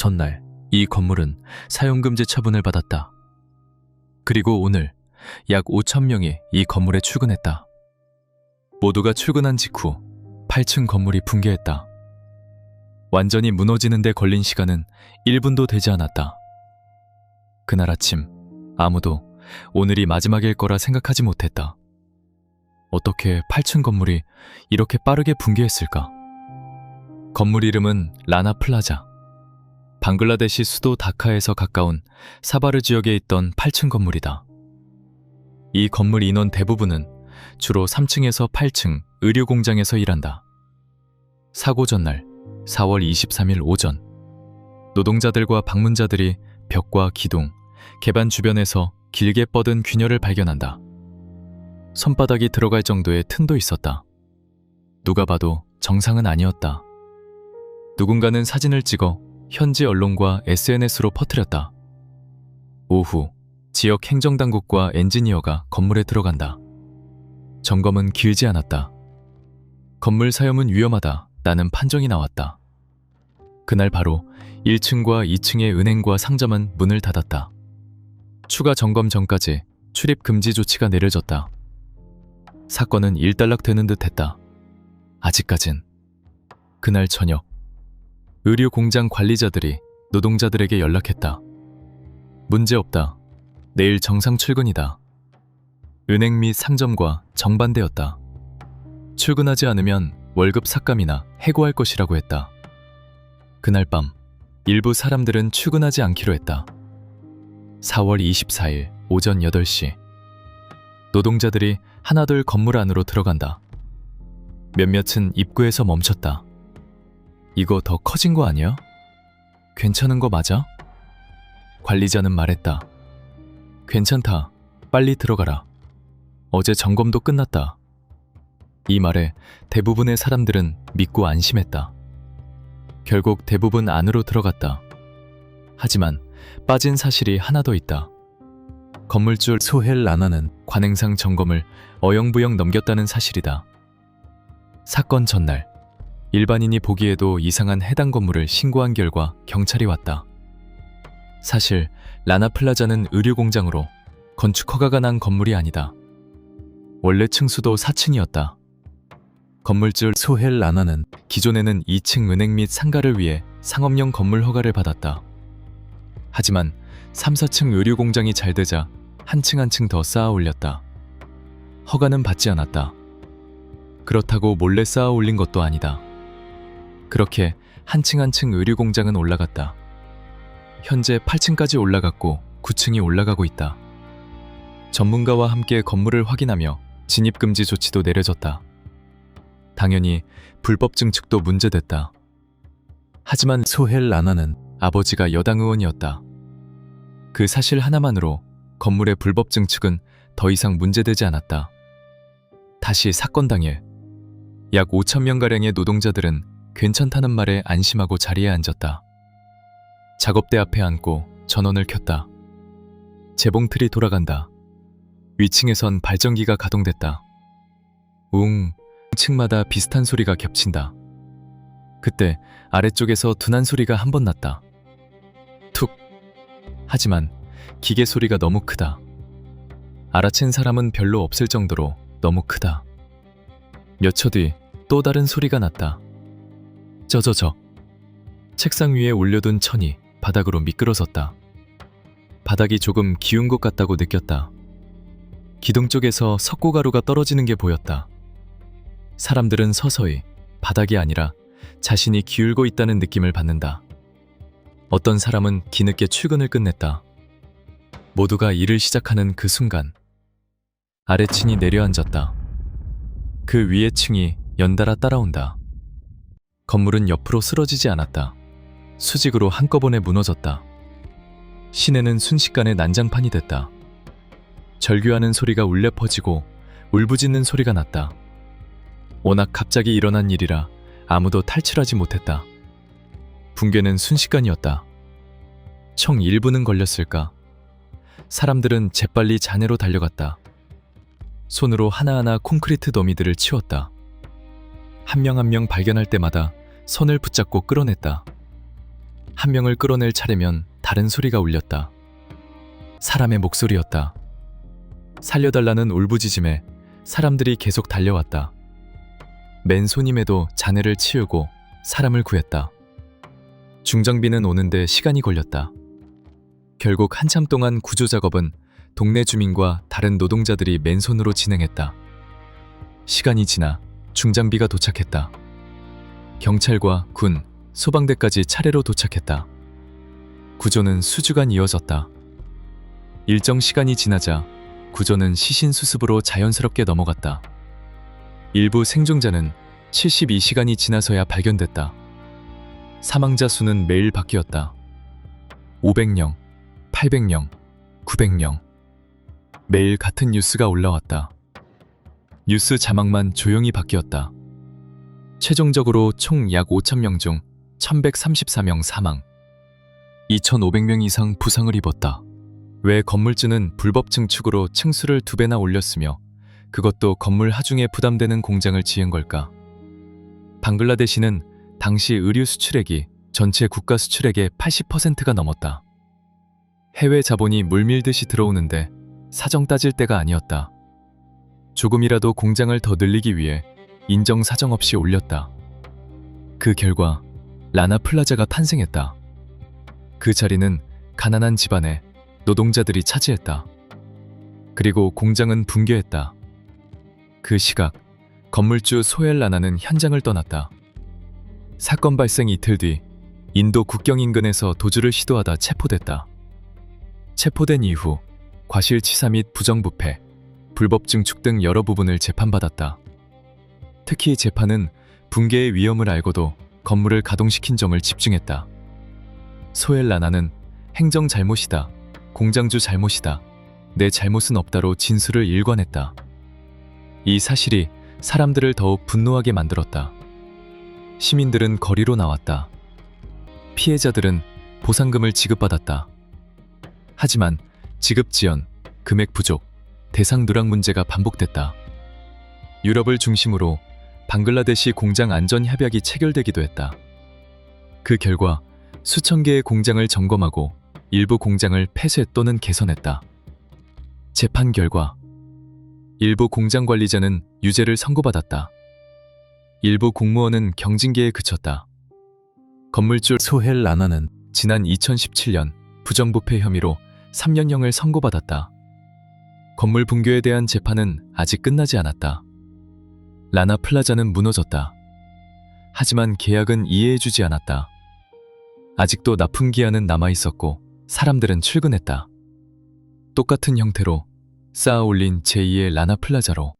전날 이 건물은 사용금지 처분을 받았다. 그리고 오늘 약 5천 명이 이 건물에 출근했다. 모두가 출근한 직후 8층 건물이 붕괴했다. 완전히 무너지는 데 걸린 시간은 1분도 되지 않았다. 그날 아침 아무도 오늘이 마지막일 거라 생각하지 못했다. 어떻게 8층 건물이 이렇게 빠르게 붕괴했을까? 건물 이름은 라나 플라자. 방글라데시 수도 다카에서 가까운 사바르 지역에 있던 8층 건물이다. 이 건물 인원 대부분은 주로 3층에서 8층 의류 공장에서 일한다. 사고 전날 4월 23일 오전, 노동자들과 방문자들이 벽과 기둥, 개반 주변에서 길게 뻗은 균열을 발견한다. 손바닥이 들어갈 정도의 튼도 있었다. 누가 봐도 정상은 아니었다. 누군가는 사진을 찍어 현지 언론과 SNS로 퍼뜨렸다. 오후, 지역 행정당국과 엔지니어가 건물에 들어간다. 점검은 길지 않았다. 건물 사용은 위험하다라는 판정이 나왔다. 그날 바로 1층과 2층의 은행과 상점은 문을 닫았다. 추가 점검 전까지 출입 금지 조치가 내려졌다. 사건은 일단락되는 듯 했다. 아직까진. 그날 저녁, 의류 공장 관리자들이 노동자들에게 연락했다. 문제없다. 내일 정상 출근이다. 은행 및 상점과 정반대였다. 출근하지 않으면 월급 삭감이나 해고할 것이라고 했다. 그날 밤 일부 사람들은 출근하지 않기로 했다. 4월 24일 오전 8시 노동자들이 하나둘 건물 안으로 들어간다. 몇몇은 입구에서 멈췄다. 이거 더 커진 거 아니야? 괜찮은 거 맞아? 관리자는 말했다. 괜찮다. 빨리 들어가라. 어제 점검도 끝났다. 이 말에 대부분의 사람들은 믿고 안심했다. 결국 대부분 안으로 들어갔다. 하지만 빠진 사실이 하나 더 있다. 건물주 소헬 라나는 관행상 점검을 어영부영 넘겼다는 사실이다. 사건 전날 일반인이 보기에도 이상한 해당 건물을 신고한 결과 경찰이 왔다. 사실 라나 플라자는 의류 공장으로 건축 허가가 난 건물이 아니다. 원래 층수도 4층이었다. 건물주 소헬 라나는 기존에는 2층 은행 및 상가를 위해 상업용 건물 허가를 받았다. 하지만 3, 4층 의류 공장이 잘 되자 한 층 한 층 더 쌓아 올렸다. 허가는 받지 않았다. 그렇다고 몰래 쌓아 올린 것도 아니다. 그렇게 한 층 한 층 의류 공장은 올라갔다. 현재 8층까지 올라갔고 9층이 올라가고 있다. 전문가와 함께 건물을 확인하며 진입금지 조치도 내려졌다. 당연히 불법 증축도 문제됐다. 하지만 소헬 라나는 아버지가 여당 의원이었다. 그 사실 하나만으로 건물의 불법 증축은 더 이상 문제되지 않았다. 다시 사건 당일, 약 5천 명가량의 노동자들은 괜찮다는 말에 안심하고 자리에 앉았다. 작업대 앞에 앉고 전원을 켰다. 재봉틀이 돌아간다. 위층에선 발전기가 가동됐다. 층마다 비슷한 소리가 겹친다. 그때 아래쪽에서 둔한 소리가 한 번 났다. 툭! 하지만 기계 소리가 너무 크다. 알아챈 사람은 별로 없을 정도로 너무 크다. 몇 초 뒤 또 다른 소리가 났다. 저저저. 책상 위에 올려둔 천이 바닥으로 미끄러졌다. 바닥이 조금 기운 것 같다고 느꼈다. 기둥 쪽에서 석고가루가 떨어지는 게 보였다. 사람들은 서서히 바닥이 아니라 자신이 기울고 있다는 느낌을 받는다. 어떤 사람은 뒤늦게 출근을 끝냈다. 모두가 일을 시작하는 그 순간 아래층이 내려앉았다. 그 위의 층이 연달아 따라온다. 건물은 옆으로 쓰러지지 않았다. 수직으로 한꺼번에 무너졌다. 시내는 순식간에 난장판이 됐다. 절규하는 소리가 울려 퍼지고 울부짖는 소리가 났다. 워낙 갑자기 일어난 일이라 아무도 탈출하지 못했다. 붕괴는 순식간이었다. 총 1분은 걸렸을까? 사람들은 재빨리 잔해로 달려갔다. 손으로 하나하나 콘크리트 더미들을 치웠다. 한 명 한 명 발견할 때마다 손을 붙잡고 끌어냈다. 한 명을 끌어낼 차례면 다른 소리가 울렸다. 사람의 목소리였다. 살려달라는 울부짖음에 사람들이 계속 달려왔다. 맨손임에도 잔해를 치우고 사람을 구했다. 중장비는 오는데 시간이 걸렸다. 결국 한참 동안 구조 작업은 동네 주민과 다른 노동자들이 맨손으로 진행했다. 시간이 지나 중장비가 도착했다. 경찰과 군, 소방대까지 차례로 도착했다. 구조는 수주간 이어졌다. 일정 시간이 지나자 구조는 시신수습으로 자연스럽게 넘어갔다. 일부 생존자는 72시간이 지나서야 발견됐다. 사망자 수는 매일 바뀌었다. 500명, 800명, 900명. 매일 같은 뉴스가 올라왔다. 뉴스 자막만 조용히 바뀌었다. 최종적으로 총 약 5,000명 중 1,134명 사망, 2,500명 이상 부상을 입었다. 왜 건물주는 불법 증축으로 층수를 2배나 올렸으며 그것도 건물 하중에 부담되는 공장을 지은 걸까? 방글라데시는 당시 의류 수출액이 전체 국가 수출액의 80%가 넘었다. 해외 자본이 물밀듯이 들어오는데 사정 따질 때가 아니었다. 조금이라도 공장을 더 늘리기 위해 인정사정 없이 올렸다. 그 결과 라나 플라자가 탄생했다. 그 자리는 가난한 집안의 노동자들이 차지했다. 그리고 공장은 붕괴했다. 그 시각 건물주 소헬 라나는 현장을 떠났다. 사건 발생 이틀 뒤 인도 국경 인근에서 도주를 시도하다 체포됐다. 체포된 이후 과실치사 및 부정부패, 불법 증축 등 여러 부분을 재판받았다. 특히 재판은 붕괴의 위험을 알고도 건물을 가동시킨 점을 집중했다. 소헬 라나는 행정 잘못이다, 공장주 잘못이다, 내 잘못은 없다로 진술을 일관했다. 이 사실이 사람들을 더욱 분노하게 만들었다. 시민들은 거리로 나왔다. 피해자들은 보상금을 지급받았다. 하지만 지급 지연, 금액 부족, 대상 누락 문제가 반복됐다. 유럽을 중심으로 방글라데시 공장 안전 협약이 체결되기도 했다. 그 결과 수천 개의 공장을 점검하고 일부 공장을 폐쇄 또는 개선했다. 재판 결과 일부 공장 관리자는 유죄를 선고받았다. 일부 공무원은 경징계에 그쳤다. 건물주 소헬 라나는 지난 2017년 부정부패 혐의로 3년형을 선고받았다. 건물 붕괴에 대한 재판은 아직 끝나지 않았다. 라나 플라자는 무너졌다. 하지만 계약은 이해해주지 않았다. 아직도 납품 기한은 남아있었고 사람들은 출근했다. 똑같은 형태로 쌓아 올린 제2의 라나 플라자로